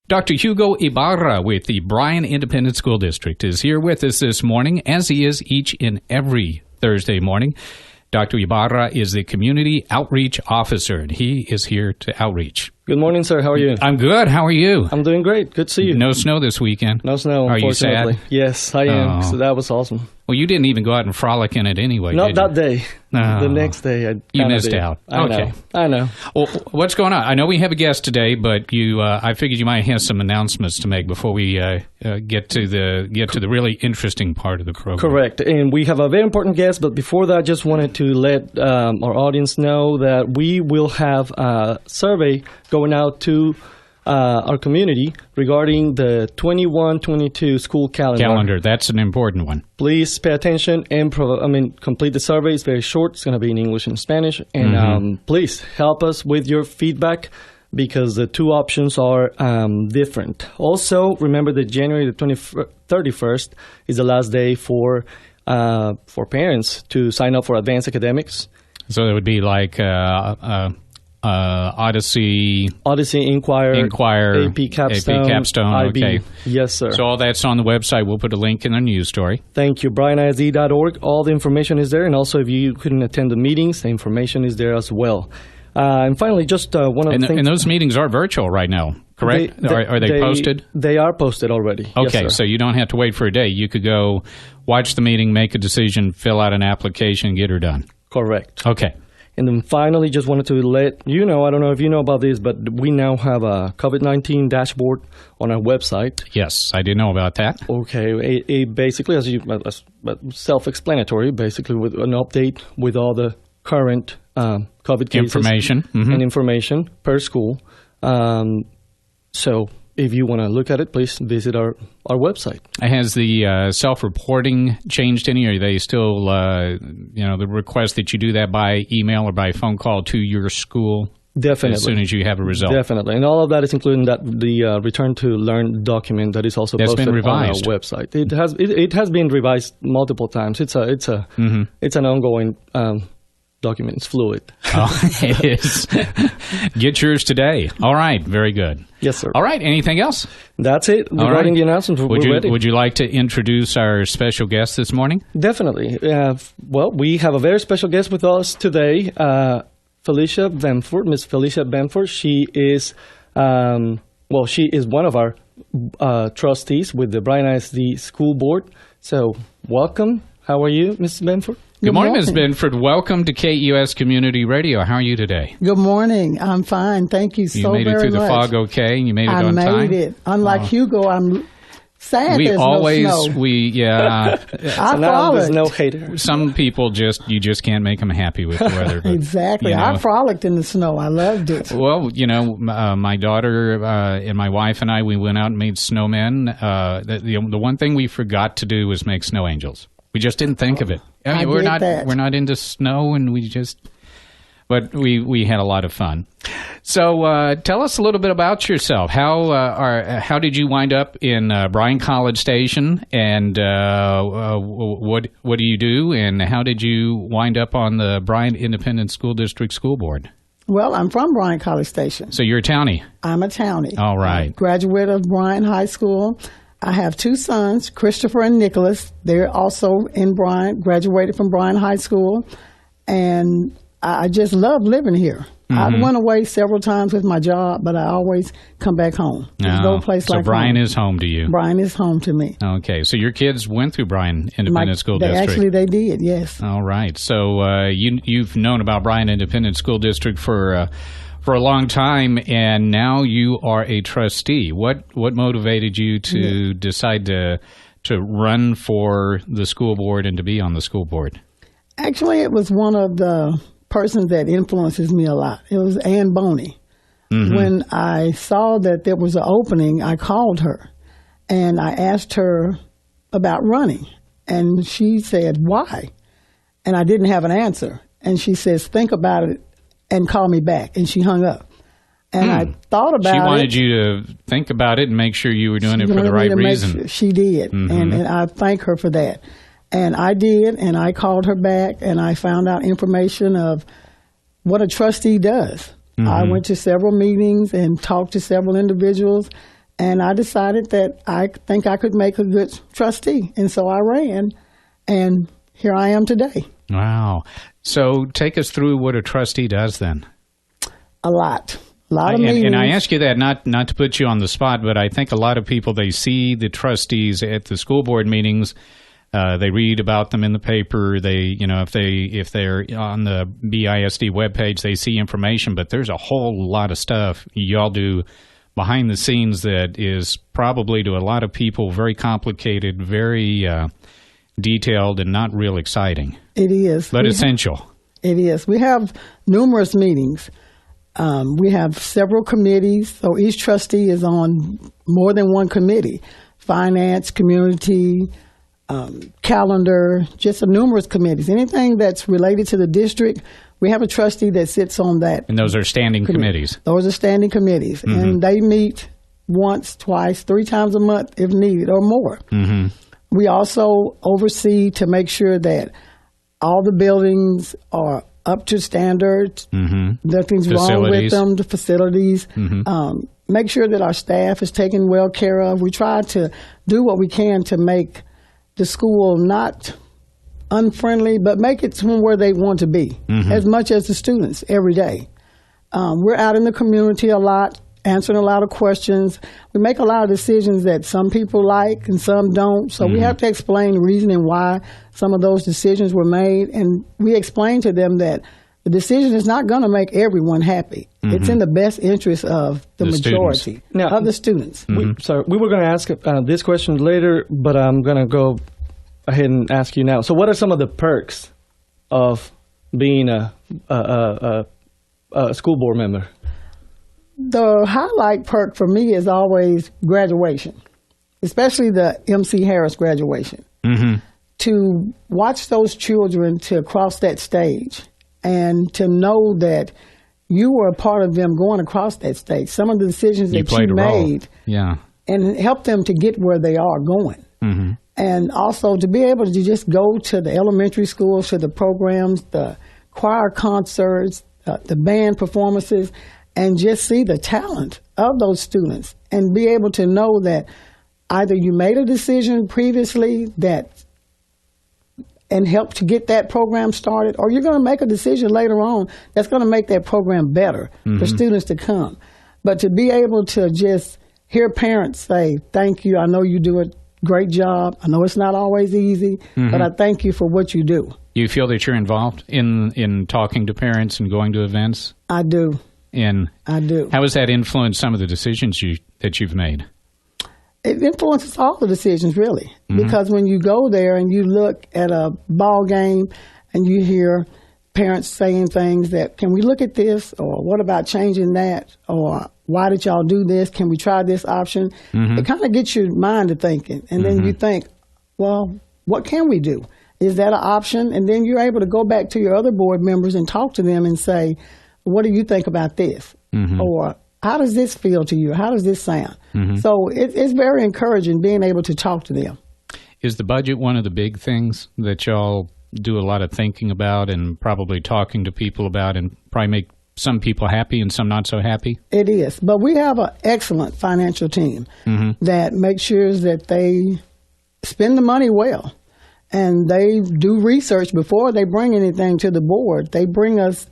Dr. Hugo Ibarra with the Bryan Independent School District is here with us this morning, as he is each and every Thursday morning. Dr. Ibarra is the Community Outreach Officer, and he is here to outreach. Good morning, sir. How are you? I'm good. How are you? I'm doing great. Good to see you. No snow this weekend. No snow, Are you unfortunately. sad? Yes, I am. So that was awesome. Well, you didn't even go out and frolic in it anyway, Not did you? that day. The next day, You missed out. Okay. I know. Well, what's going on? I know we have a guest today, but I figured you might have some announcements to make before we get to the really interesting part of the program. Correct. And we have a very important guest, but before that, I just wanted to let our audience know that we will have a survey going out to our community regarding the 21-22 school calendar. That's an important one. Please pay attention and complete the survey. It's very short. It's going to be in English and Spanish. And please help us with your feedback because the two options are different. Also, remember that January the 31st is the last day for parents to sign up for advanced academics. So it would be like Odyssey, Inquire, AP Capstone, IB. Okay. Yes, sir. So all that's on the website. We'll put a link in the news story. Thank you. BryanISD.org. All the information is there. And also, if you couldn't attend the meetings, the information is there as well. And finally, just one of the things. And those meetings are virtual right now, correct? Are they posted? They are posted already. Okay, yes, so you don't have to wait for a day. You could go watch the meeting, make a decision, fill out an application, get her done. Correct. Okay. And then finally, just wanted to let you know, I don't know if you know about this, but we now have a COVID-19 dashboard on our website. Yes, I did know about that. Okay. Basically, as self-explanatory, basically with an update with all the current COVID cases. Information. And information per school. So if you want to look at it, please visit our website. Has the self-reporting changed any? Are they still, the request that you do that by email or by phone call to your school? Definitely. As soon as you have a result. Definitely. And all of that is included in the Return to Learn document that is also posted on our website. It has been revised multiple times. It's an ongoing document. It's fluid. Oh, it is. Get yours today. All right. Very good. Yes, sir. All right. Anything else? That's it. Regarding the announcements, we're ready. Would you like to introduce our special guest this morning? Definitely. Well, we have a very special guest with us today, Felicia Benford. Miss Felicia Benford. She is, she is one of our trustees with the Bryan ISD School Board. So, welcome. How are you, Ms. Benford? Good morning, Ms. Benford. Welcome to KEOS Community Radio. How are you today? Good morning. I'm fine. Thank you so very much. You made it through the fog okay, and you made it on time? I made it. Unlike Hugo, I'm sad there's no snow. So now there's no hater. Some people you just can't make them happy with the weather. But, exactly. I frolicked in the snow. I loved it. Well, my daughter and my wife and I, we went out and made snowmen. The one thing we forgot to do was make snow angels. We just didn't think of it. We're not into snow, and but we had a lot of fun. So tell us a little bit about yourself. How did you wind up in Bryan College Station, and what do you do, and how did you wind up on the Bryan Independent School District School Board? Well, I'm from Bryan College Station. So you're a townie? I'm a townie. All right. Graduate of Bryan High School. I have two sons, Christopher and Nicholas. They're also in Bryan, graduated from Bryan High School, and I just love living here. I went away several times with my job, but I always come back home. There's no place like home. So Bryan is home to you? Bryan is home to me. Okay. So your kids went through Bryan Independent School District? Actually, they did, yes. All right. So you've known about Bryan Independent School District for a long time, and now you are a trustee. What motivated you to decide to run for the school board and to be on the school board? Actually, it was one of the persons that influences me a lot. It was Ann Boney. When I saw that there was an opening, I called her, and I asked her about running, and she said, why? And I didn't have an answer. And she says, think about it and call me back. And she hung up. And I thought about it. She wanted you to think about it and make sure you were doing it for the right reason. She did. And I thank her for that. And I did, and I called her back, and I found out information of what a trustee does. I went to several meetings and talked to several individuals, And I decided that I think I could make a good trustee. And so I ran, and here I am today. Wow. So take us through what a trustee does then. A lot of meetings. And I ask you that not to put you on the spot, but I think a lot of people, they see the trustees at the school board meetings. They read about them in the paper. They, if they're on the BISD webpage, they see information. But there's a whole lot of stuff y'all do behind the scenes that is probably to a lot of people very complicated, very detailed, and not real exciting. It is, but essential. It is. We have numerous meetings. We have several committees, so each trustee is on more than one committee: finance, community, calendar, just numerous committees. Anything that's related to the district, we have a trustee that sits on that. And those are standing committees? Those are standing committees. Mm-hmm. And they meet once, twice, 3 times a month if needed or more. Mm-hmm. We also oversee to make sure that all the buildings are up to standards. Mm-hmm. Nothing's wrong with them, the facilities. Mm-hmm. Make sure that our staff is taken well care of. We try to do what we can to make the school not unfriendly, but make it to where they want to be, mm-hmm. as much as the students every day. We're out in the community a lot, answering a lot of questions. We make a lot of decisions that some people like and some don't, so mm-hmm. we have to explain the reasoning why some of those decisions were made, and we explain to them that the decision is not going to make everyone happy. Mm-hmm. It's in the best interest of the majority of the students. Mm-hmm. We were going to ask this question later, but I'm going to go ahead and ask you now. So what are some of the perks of being a school board member? The highlight perk for me is always graduation, especially the MC Harris graduation. Mm-hmm. To watch those children to cross that stage and to know that you were a part of them going across that stage. Some of the decisions that you made, and help them to get where they are going. Mm-hmm. And also to be able to just go to the elementary schools, to the programs, the choir concerts, the band performances, and just see the talent of those students and be able to know that either you made a decision previously and help to get that program started, or you're going to make a decision later on that's going to make that program better mm-hmm. for students to come. But to be able to just hear parents say, thank you, I know you do a great job. I know it's not always easy, mm-hmm. but I thank you for what you do. You feel that you're involved in talking to parents and going to events? I do. I do. How has that influenced some of the decisions that you've made? It influences all the decisions, really, mm-hmm. because when you go there and you look at a ball game and you hear parents saying things that, can we look at this, or what about changing that, or why did y'all do this, can we try this option? Mm-hmm. It kind of gets your mind to thinking, and then you think, well, what can we do? Is that an option? And then you're able to go back to your other board members and talk to them and say, what do you think about this? Mm-hmm. Or how does this feel to you? How does this sound? Mm-hmm. So it's very encouraging being able to talk to them. Is the budget one of the big things that y'all do a lot of thinking about and probably talking to people about, and probably make some people happy and some not so happy? It is. But we have an excellent financial team mm-hmm. that makes sure that they spend the money well. And they do research before they bring anything to the board. They bring us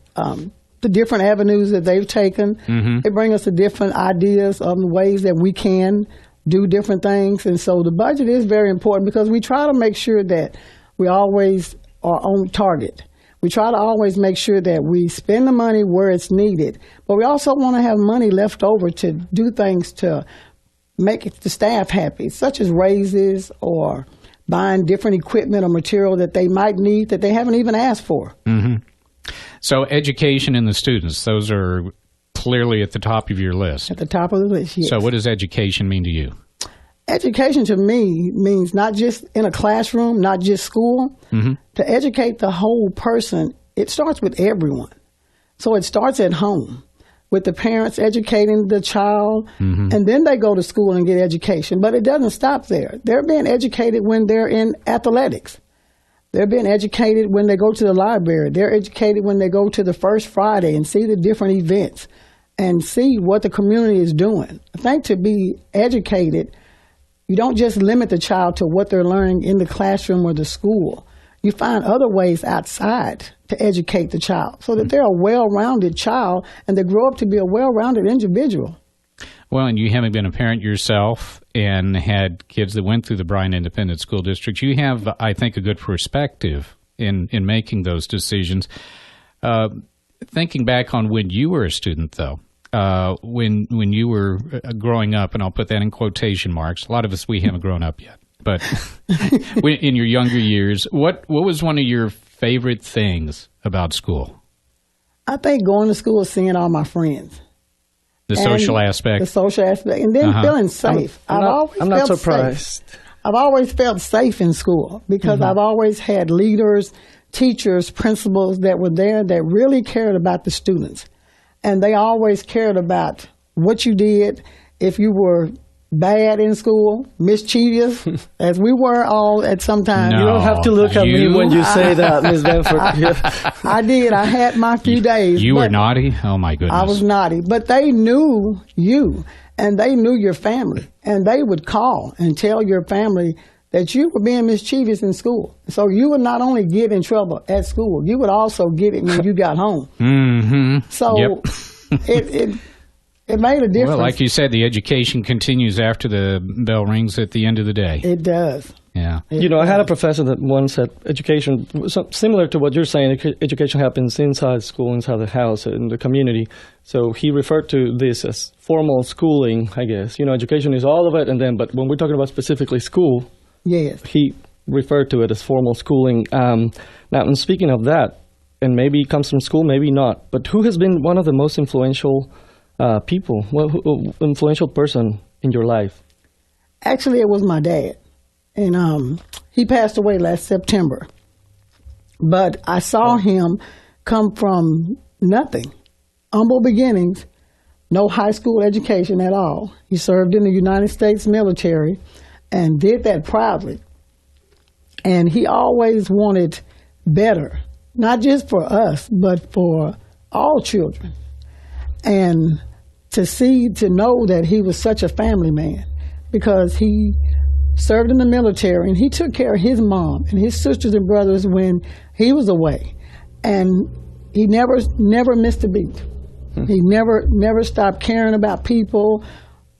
the different avenues that they've taken. Mm-hmm. They bring us the different ideas of ways that we can do different things. And so the budget is very important because we try to make sure that we always are on target. We try to always make sure that we spend the money where it's needed, but we also want to have money left over to do things to make the staff happy, such as raises or buying different equipment or material that they might need that they haven't even asked for. Mm-hmm. So education and the students, those are clearly at the top of your list. At the top of the list, yes. So what does education mean to you? Education to me means not just in a classroom, not just school. Mm-hmm. To educate the whole person, it starts with everyone. So it starts at home with the parents educating the child, mm-hmm. and then they go to school and get education. But it doesn't stop there. They're being educated when they're in athletics. They're being educated when they go to the library. They're educated when they go to the First Friday and see the different events. and see what the community is doing. I think to be educated, you don't just limit the child to what they're learning in the classroom or the school. You find other ways outside to educate the child so that they're a well-rounded child and they grow up to be a well-rounded individual. Well, and you having been a parent yourself and had kids that went through the Bryan Independent School District, you have, I think, a good perspective in making those decisions. Thinking back on when you were a student, though, when you were growing up, and I'll put that in quotation marks. A lot of us, we haven't grown up yet. But in your younger years, what was one of your favorite things about school? I think going to school, seeing all my friends. The social aspect. The social aspect. And then feeling safe. I'm not surprised. I've always felt safe in school because I've always had leaders, teachers, principals that were there that really cared about the students. And they always cared about what you did, if you were bad in school, mischievous, as we were all at some time. No, you don't have to look at me when you say that, Ms. Benford. I did. I had my few days. You were naughty? Oh, my goodness. I was naughty. But they knew you, and they knew your family. And they would call and tell your family that you were being mischievous in school. So you would not only get in trouble at school, you would also get it when you got home. Mm-hmm. So it made a difference. Well, like you said, the education continues after the bell rings at the end of the day. It does. Yeah. I had a professor that once said education, similar to what you're saying, education happens inside school, inside the house, in the community. So he referred to this as formal schooling, I guess. Education is all of it, but when we're talking about specifically school, yes, he referred to it as formal schooling. Now, and speaking of that, and maybe it comes from school, maybe not, but who has been one of the most influential influential person in your life? Actually, it was my dad. And he passed away last September. But I saw him come from nothing, humble beginnings, no high school education at all. He served in the United States military and did that proudly. And he always wanted better, not just for us, but for all children. And to know that he was such a family man, because he served in the military and he took care of his mom and his sisters and brothers when he was away. And he never missed a beat. He never stopped caring about people,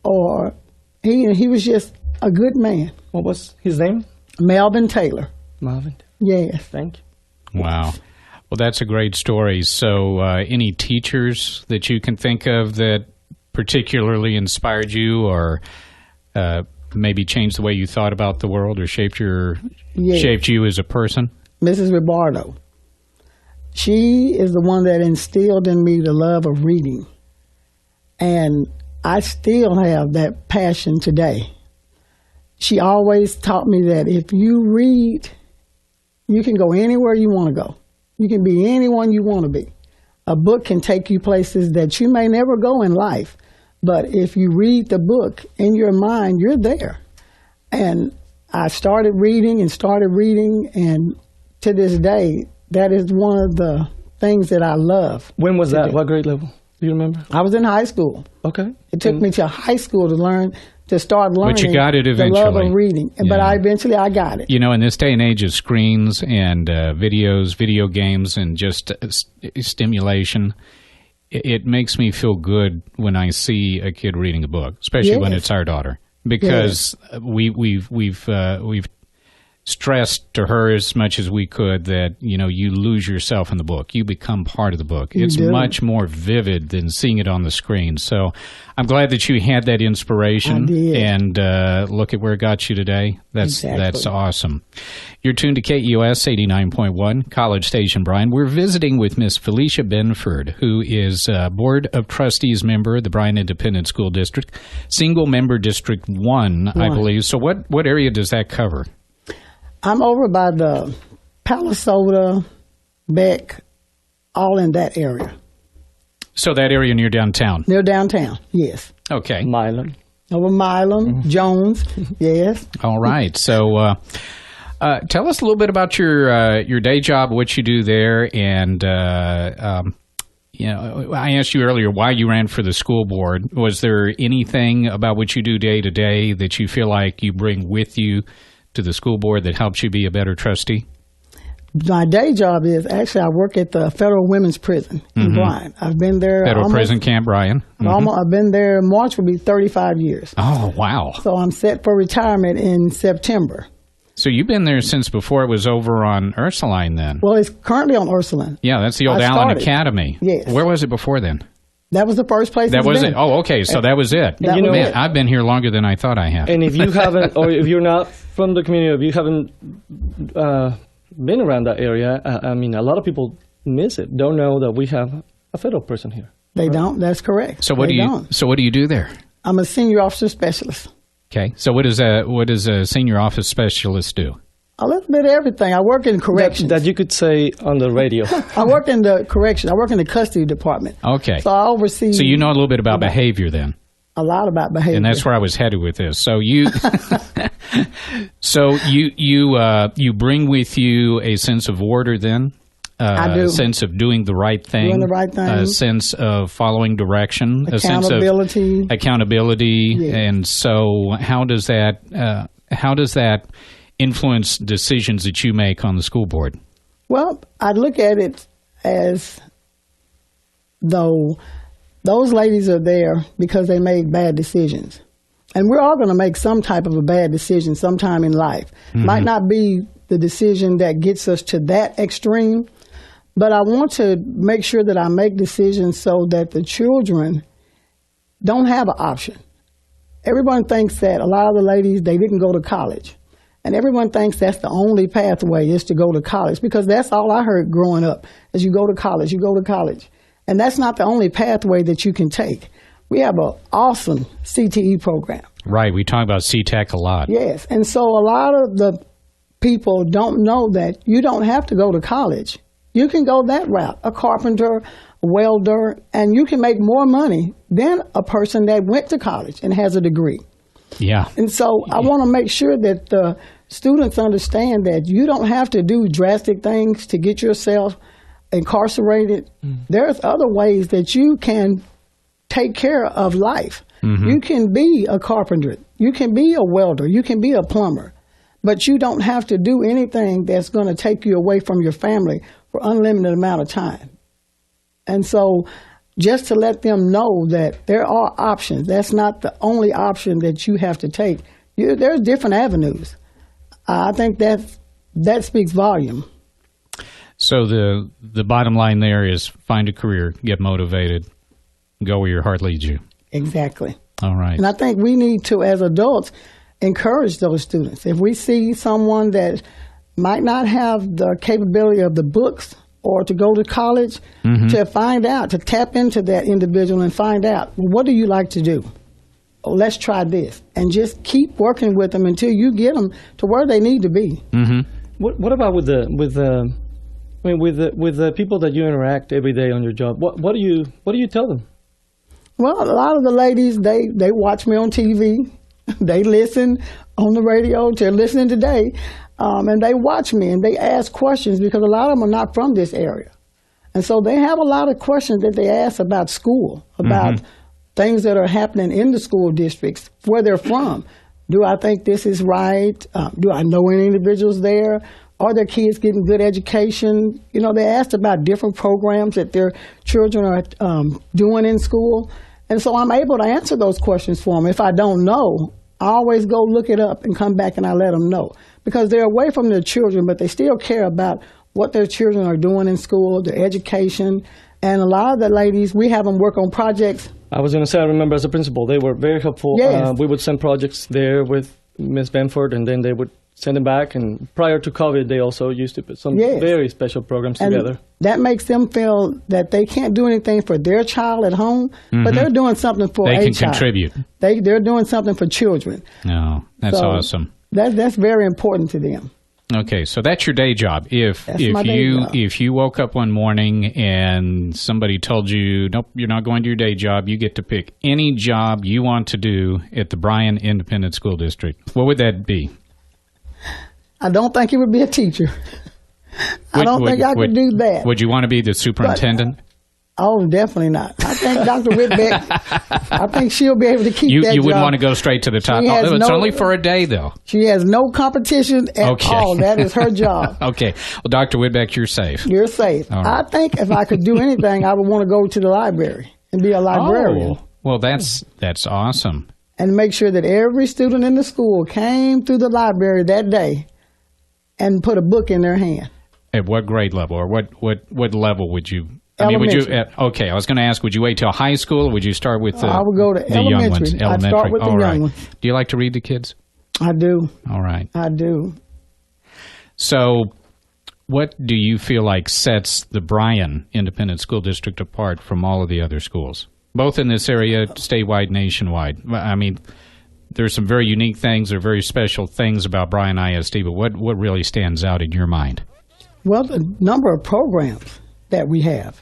or he was just a good man. What was his name? Melvin Taylor. Melvin. Yes. Thank you. Wow. Well, that's a great story. So any teachers that you can think of that particularly inspired you or maybe changed the way you thought about the world or shaped you as a person? Mrs. Ribardo. She is the one that instilled in me the love of reading. And I still have that passion today. She always taught me that if you read, you can go anywhere you want to go. You can be anyone you want to be. A book can take you places that you may never go in life. But if you read the book in your mind, you're there. And I started reading, and to this day, that is one of the things that I love. When was that? What grade level? Do you remember? I was in high school. Okay. It took me to high school to start learning. But you got it eventually. The love of reading. Yeah. But eventually I got it. In this day and age of screens and videos, video games, and just stimulation, it makes me feel good when I see a kid reading a book, especially when it's our daughter, because we've stressed to her as much as we could that, you lose yourself in the book. You become part of the book. It's much more vivid than seeing it on the screen. So I'm glad that you had that inspiration. I did. And look at where it got you today. That's awesome. You're tuned to KEOS 89.1, College Station, Bryan. We're visiting with Miss Felicia Benford, who is Board of Trustees member of the Bryan Independent School District, single member District 1, I believe. So what area does that cover? I'm over by the Palasota, Beck, all in that area. So that area near downtown? Near downtown, yes. Okay. Milan. Over Milan, Jones, yes. All right. So tell us a little bit about your day job, what you do there, and, I asked you earlier why you ran for the school board. Was there anything about what you do day to day that you feel like you bring with you to the school board that helps you be a better trustee? My day job is actually I work at the Federal Women's Prison in Bryan. I've been there. Federal Prison Camp Bryan. I've been there. March will be 35 years. Oh, wow. So I'm set for retirement in September. So you've been there since before it was over on Ursuline then? Well, it's currently on Ursuline. Yeah, that's the old Allen Academy. Yes. Where was it before then? That was the first place. That was it. Oh, okay. So that was it. Man, I've been here longer than I thought I had. And if you haven't, or if you're not from the community, if you haven't been around that area, I mean, a lot of people miss it. Don't know that we have a federal prison here. They don't. That's correct. So what do you do there? I'm a senior officer specialist. Okay. So what does a senior office specialist do? A little bit of everything. I work in corrections. That you could say on the radio. I work in the correction. I work in the custody department. Okay. So I oversee. So you know a little bit about behavior then. A lot about behavior. And that's where I was headed with this. So you, you bring with you a sense of order then. I do. A sense of doing the right thing. Doing the right thing. A sense of following direction. Accountability. A sense of accountability. Yeah. And so how does that influence decisions that you make on the school board? Well, I look at it as though those ladies are there because they made bad decisions. And we're all going to make some type of a bad decision sometime in life. Might not be the decision that gets us to that extreme, but I want to make sure that I make decisions so that the children don't have an option. Everyone thinks that a lot of the ladies, they didn't go to college. And everyone thinks that's the only pathway is to go to college, because that's all I heard growing up is you go to college, you go to college. And that's not the only pathway that you can take. We have an awesome CTE program. Right. We talk about CTEC a lot. Yes. And so a lot of the people don't know that you don't have to go to college. You can go that route, a carpenter, a welder, and you can make more money than a person that went to college and has a degree. Yeah. And so I want to make sure that the students understand that you don't have to do drastic things to get yourself incarcerated. There's other ways that you can take care of life. You can be a carpenter. You can be a welder. You can be a plumber. But you don't have to do anything that's going to take you away from your family for unlimited amount of time. And so just to let them know that there are options. That's not the only option that you have to take. There's different avenues. I think that speaks volume. So the bottom line there is find a career, get motivated, go where your heart leads you. Exactly. All right. And I think we need to, as adults, encourage those students. If we see someone that might not have the capability of the books or to go to college, to find out, to tap into that individual and find out, well, what do you like to do? Oh, let's try this. And just keep working with them until you get them to where they need to be. What about with the people that you interact every day on your job? What do you tell them? Well, a lot of the ladies, they watch me on TV. They listen on the radio. They're listening today. And they watch me and they ask questions because a lot of them are not from this area. And so they have a lot of questions that they ask about school, about things that are happening in the school districts, where they're from. Do I think this is right? Do I know any individuals there? Are their kids getting good education? You know, they asked about different programs that their children are doing in school. And so I'm able to answer those questions for them. If I don't know, I always go look it up and come back and I let them know. Because they're away from their children, but they still care about what their children are doing in school, their education. And a lot of the ladies, we have them work on projects. I was going to say, I remember as a principal, they were very helpful. Yes. We would send projects there with Ms. Benford, and then they would send them back. And prior to COVID, they also used to put some very special programs together. That makes them feel that they can't do anything for their child at home, but they're doing something for a child. They can contribute. They're doing something for children. No, that's awesome. That's very important to them. Okay, so that's your day job. If you woke up one morning and somebody told you, nope, you're not going to your day job, you get to pick any job you want to do at the Bryan Independent School District, what would that be? I don't think it would be a teacher. I don't think I could do that. Would you want to be the superintendent? Oh, definitely not. I think Dr. Whitbeck, I think she'll be able to keep that You wouldn't job. want to go straight to the top. It's only for a day, though. She has no competition at all. That is her job. Okay. Well, Dr. Whitbeck, you're safe. You're safe. Right. I think if I could do anything, I would want to go to the library and be a librarian. Oh, well, that's awesome. And make sure that every student in the school came through the library that day and put a book in their hand. At what grade level, or what level would you? Elementary. Okay, I was going to ask, would you wait till high school, or would you start with I would go to the young ones? Elementary. I'd start with the young ones. Do you like to read to kids? I do. All right. I do. So, what do you feel like sets the Bryan Independent School District apart from all of the other schools, both in this area, statewide, nationwide? I mean, there's some very unique things or very special things about Bryan ISD, but what really stands out in your mind? Well, the number of programs that we have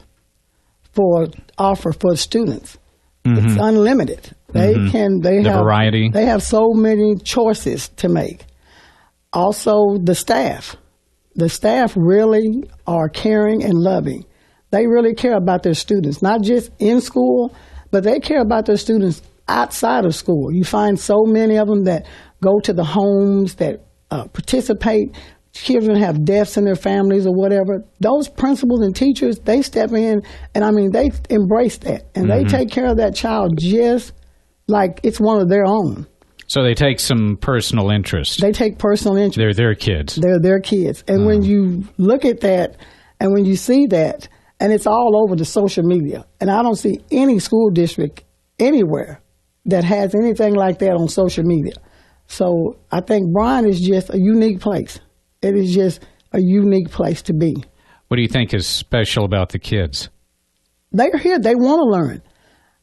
offer for students. Mm-hmm. It's unlimited. They have variety. They have so many choices to make. Also, the staff. The staff really are caring and loving. They really care about their students, not just in school, but they care about their students outside of school. You find so many of them that go to the homes, that participate. Children have deaths in their families or whatever. Those principals and teachers, they step in, and I mean, they embrace that. And they take care of that child just like it's one of their own. So they take some personal interest. They take personal interest. They're their kids. They're their kids. And when you look at that, and when you see that, and it's all over the social media, and I don't see any school district anywhere that has anything like that on social media. So I think Bryan is just a unique place. It is just a unique place to be. What do you think is special about the kids? They're here. They want to learn.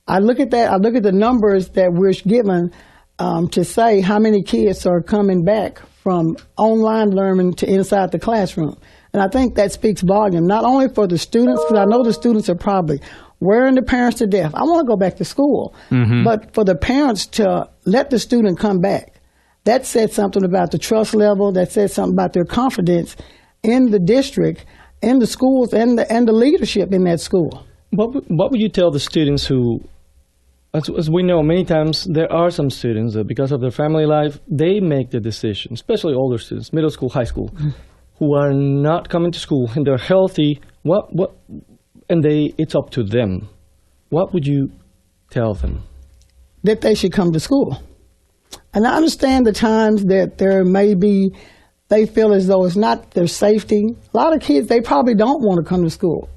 I look at that. I look at the numbers that we're given to say how many kids are coming back from online learning to inside the classroom. And I think that speaks volume, not only for the students, because I know the students are probably wearing the parents to death. I want to go back to school. But for the parents to let the student come back, that said something about the trust level. That said something about their confidence in the district, in the schools, and the leadership in that school. What would you tell the students who, as we know, many times there are some students that because of their family life, they make the decision, especially older students, middle school, high school, who are not coming to school and they're healthy. It's up to them. What would you tell them? That they should come to school. And I understand the times that there may be, they feel as though it's not their safety. A lot of kids, they probably don't want to come to school.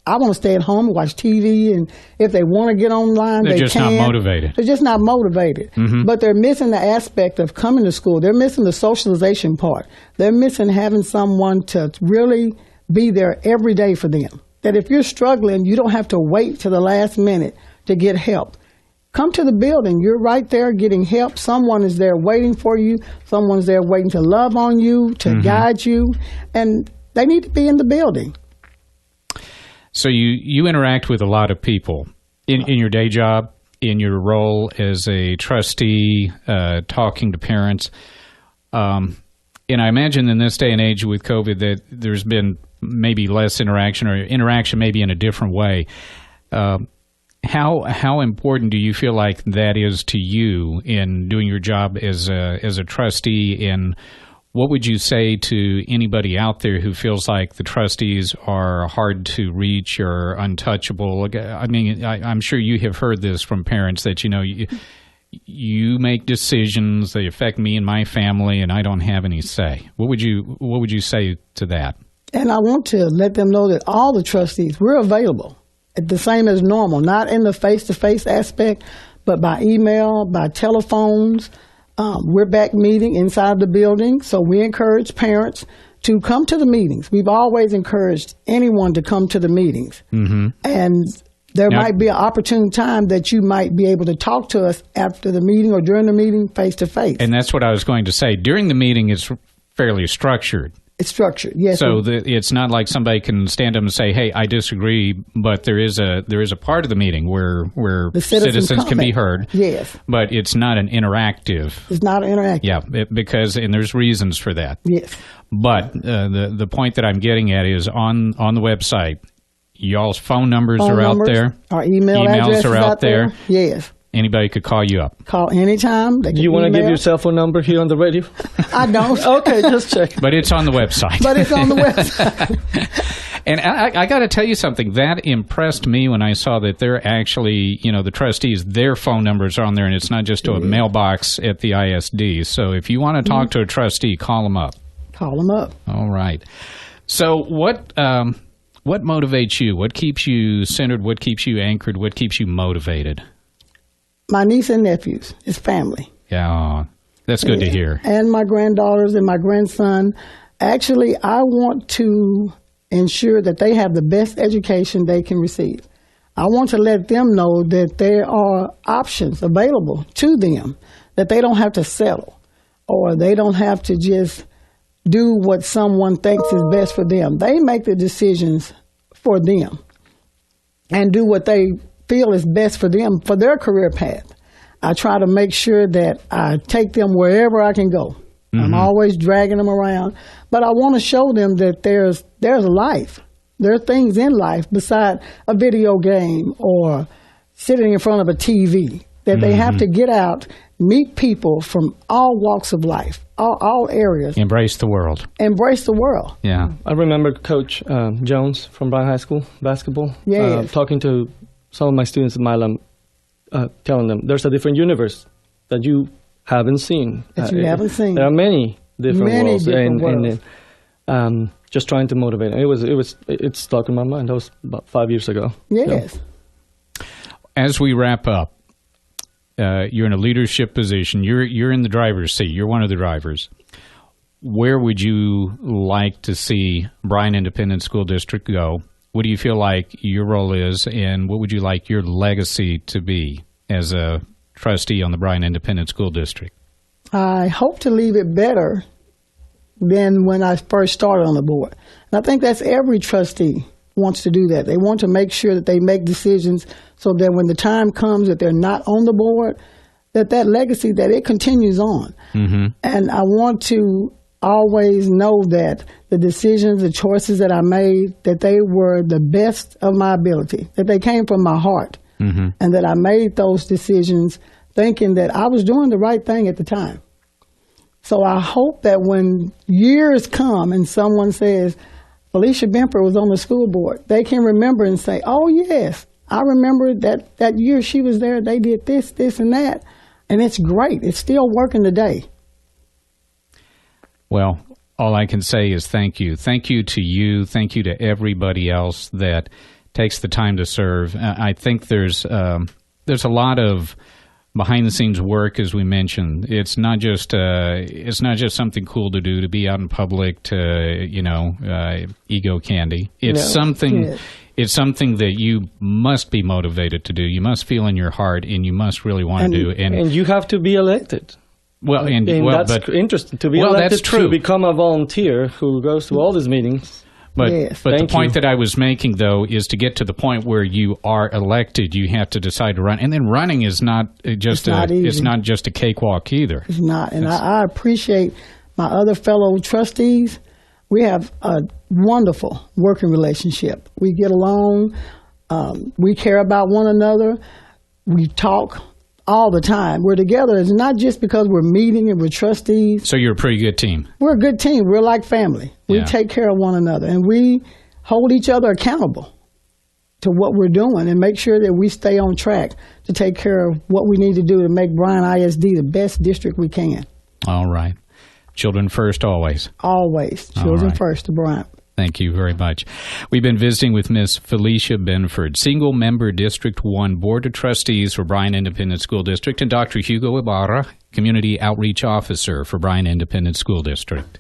I want to stay at home and watch TV, and if they want to get online, they're they just can. not motivated. They're just not motivated. But they're missing the aspect of coming to school. They're missing the socialization part. They're missing having someone to really be there every day for them. That if you're struggling, you don't have to wait till the last minute to get help. Come to the building. You're right there getting help. Someone is there waiting for you. Someone's there waiting to love on you, to guide you. And they need to be in the building. So you interact with a lot of people in your day job, in your role as a trustee, talking to parents. And I imagine in this day and age with COVID that there's been maybe less interaction, or interaction maybe in a different way. How important do you feel like that is to you in doing your job as a trustee? And what would you say to anybody out there who feels like the trustees are hard to reach or untouchable? I mean, I'm sure you have heard this from parents that, you make decisions, they affect me and my family, and I don't have any say. What would you say to that? And I want to let them know that all the trustees, we're available. The same as normal, not in the face-to-face aspect, but by email, by telephones. We're back meeting inside the building, so we encourage parents to come to the meetings. We've always encouraged anyone to come to the meetings. And there might be an opportune time that you might be able to talk to us after the meeting or during the meeting face-to-face. And that's what I was going to say. During the meeting, it's fairly structured. It's structured, yes. So it's not like somebody can stand up and say, "Hey, I disagree," but there is a part of the meeting where the citizens can be heard. Yes, but it's not an interactive. It's not interactive. Yeah, because there's reasons for that. Yes. But the point that I'm getting at is on the website, Y'all's phone numbers are out there. Our emails addresses are out there. Yes. Anybody could call you up. Call anytime. Do you want to give your cell phone number here on the radio? I don't. Okay, just check. But it's on the website. But it's on the website. And I got to tell you something. That impressed me when I saw that they're actually, the trustees, their phone numbers are on there, and it's not just to a mailbox at the ISD. So if you want to talk to a trustee, call them up. Call them up. All right. So what motivates you? What keeps you centered? What keeps you anchored? What keeps you motivated? My niece and nephews. It's family. Yeah, that's good to hear. And my granddaughters and my grandson. Actually, I want to ensure that they have the best education they can receive. I want to let them know that there are options available to them, that they don't have to settle, or they don't have to just do what someone thinks is best for them. They make the decisions for them and do what they feel is best for them, for their career path. I try to make sure that I take them wherever I can go. I'm always dragging them around, but I want to show them that there's a life. There are things in life beside a video game or sitting in front of a TV, that they have to get out, meet people from all walks of life, all areas. Embrace the world. Embrace the world. Yeah. I remember Coach Jones from Bryan High School basketball talking to some of my students at Milam, telling them there's a different universe that you haven't seen. That you haven't seen. There are many different worlds. Worlds. And just trying to motivate them. It stuck in my mind. That was about 5 years ago. Yes. So, as we wrap up, you're in a leadership position. You're in the driver's seat. You're one of the drivers. Where would you like to see Bryan Independent School District go? What do you feel like your role is, and what would you like your legacy to be as a trustee on the Bryan Independent School District? I hope to leave it better than when I first started on the board. And I think that's every trustee wants to do that. They want to make sure that they make decisions so that when the time comes that they're not on the board, that legacy, that it continues on. And I want to always know that the decisions, the choices that I made, that they were the best of my ability, that they came from my heart, and that I made those decisions thinking that I was doing the right thing at the time. So I hope that when years come and someone says, Felicia Benford was on the school board, they can remember and say, oh, yes, I remember that year she was there, they did this, this, and that. And it's great. It's still working today. Well, all I can say is thank you. Thank you to you. Thank you to everybody else that takes the time to serve. I think there's a lot of behind-the-scenes work, as we mentioned. It's not just something cool to do, to be out in public, to ego candy. It's something. Yeah. It's something that you must be motivated to do. You must feel in your heart, and you must really want to do. And you have to be elected. Well, that's interesting to be elected. That's true. To become a volunteer who goes to all these meetings. But the point that I was making, though, is to get to the point where you are elected, you have to decide to run, and then running is not just it's not just a cakewalk either. It's not, and I appreciate my other fellow trustees. We have a wonderful working relationship. We get along. We care about one another. We talk all the time. We're together. It's not just because we're meeting and we're trustees. So you're a pretty good team. We're a good team. We're like family. We take care of one another, and we hold each other accountable to what we're doing and make sure that we stay on track to take care of what we need to do to make Bryan ISD the best district we can. All right. Children first always. Always. Children first to Bryan. Thank you very much. We've been visiting with Miss Felicia Benford, single-member District 1 Board of Trustees for Bryan Independent School District, and Dr. Hugo Ibarra, Community Outreach Officer for Bryan Independent School District.